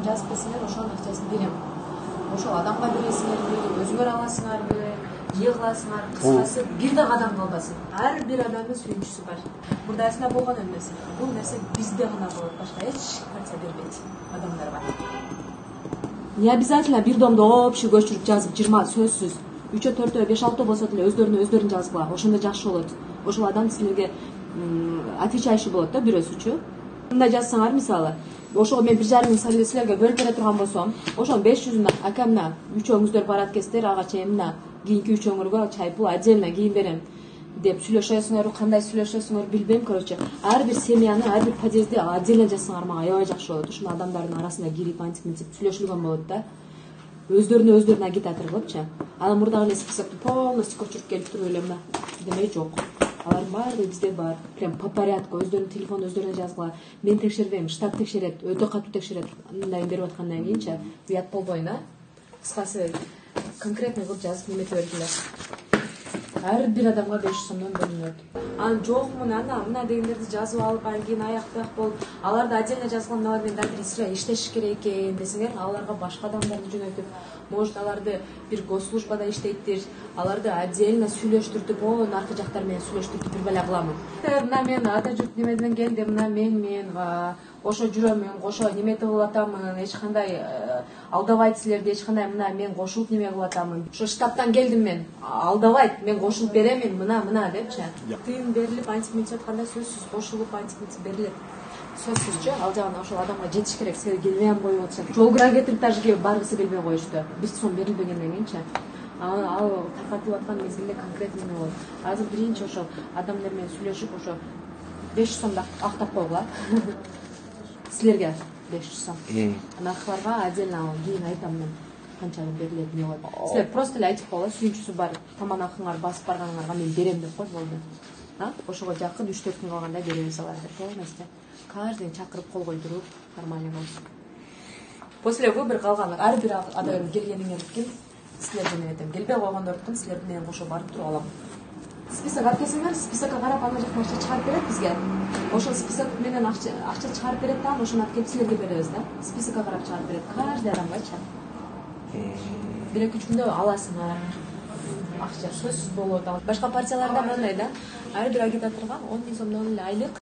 жазып келсеңер ошонун акчасын берем. Ошол адамга бересиңерби, өзүңөр аласыңарбы, же кыласыңар, кыскасы бир да адам калбасын. Ар бир адамдын сүйүнчүсү бар. Мурдасында болгон эмес. Бул нерсе бизде гана болот, башка эч кача бербейт адамдарга. Не обязательно бир домдо общий көчүрүп жазып 20 сөзсүз 3-4, 5-6 болсо деле өздөрүн жазгыла. Ошондо жакшы болот. Ошол адам силерге отвечающий болот да бирөөсүчү. Мындай жазсаңар мисалы, ошого мен 1,5 миң силерге бөлүп бере турган болсом, ошонун 500-үн акамна үчөөңүздөр барат кездер, ага чейин мына кийинки үчөөңөргө чай пул отдельно кийин берем деп сүйлөшөсүңөр, кандай сүйлөшөсүңөр билбейм, короче. Ар бир семьяны, ар бир подъездди отдельно жазсаңар мага аябай жакшы болот. Ушул адамдардын арасында кирип антип сүйлөшүлгөн болот да. Өздөрүнө агитатор кылыпчы. Анан мурдагы эле списокду полностью көчүрүп келип туруп эле мына демей жок. Алардын баары бизде бар. Прям по порядку өздөрүнүн телефонун өздөрүнө жазгыла. Мен текшербейм, штат текшерет, өтө катуу текшерет. Мындай берип аткандан кийинчи уят болбойн, а. Кыскасы конкретный кылып жазып немете бердилер. Ар бир адамга 500 сомдон бөлүнөт. Анан жок мына дегендерди жазып алып, анан кийин аяктак болуп, аларды отдельно жазган алар менен дагы сыра иштешиш керек экен десеңер, аларга башка адамдарды жөнөтүп, может аларды бир госслужбада иштейттир, аларды отдельно сүйлөштүртүп, наркы жактар менен сүйлөштүртүп бир бала кыламын. Мына мен ата журт немеден келдим, мына мен ошо жүрөмүн, ошо немете кылып атамын, эч кандай алдабайт силерди, эч кандай мына мен кошулуп неме кылып атамын. Ошо штаттан келдим мен, алдабайт, мен кошулуп беремин, мына депчи. Тыйын берилип, антип мынтип атканда сөзсүз кошулуп антип берилет. Сөзсүзчү, ал жагына ошол адамга жетиш керек, себеби келбей коюп атышат. Жол кыра кетирип даже баргысы келбей коюшту. 1 сом берилбегенден кийинчи. Ал таркатылып аткан мезгилде конкретно эмне болот. Азыр биринчи ошол адамдар менен сүйлөшүп, ошо 500 сомду актап койгула. Силерге 500 сом. Наркыларга отдельно кийин айтам мен канчалык берилет эмне болот. Силер просто эле айтып койгула, сүйүнчүсү бар, тамак акыңар басып барганыңарга мен берем деп кой, болду. Ошого жакын 3-4 күн калганда беребиз аларды. Полностью. Каждый чакырып кол койдуруп, нормально болуп. После выбор калган ар бир адам келгениңердикин силерге неметем. Келбей койгондордукун силер менен кошо барып туруп алам. Список алып келсеңер, списокко карап ана жактан акча чыгарып берет бизге. Ошол список менен акча чыгарып берет да, ошону алып келип силерге беребиз да. Списокко карап чыгарып берет каждый адамгачы. 1-2 күндө аласыңар. Акча сөзсүз болот. Башка партияларда мындай да, ар бир агитаторго 10 000 сомдон эле айлык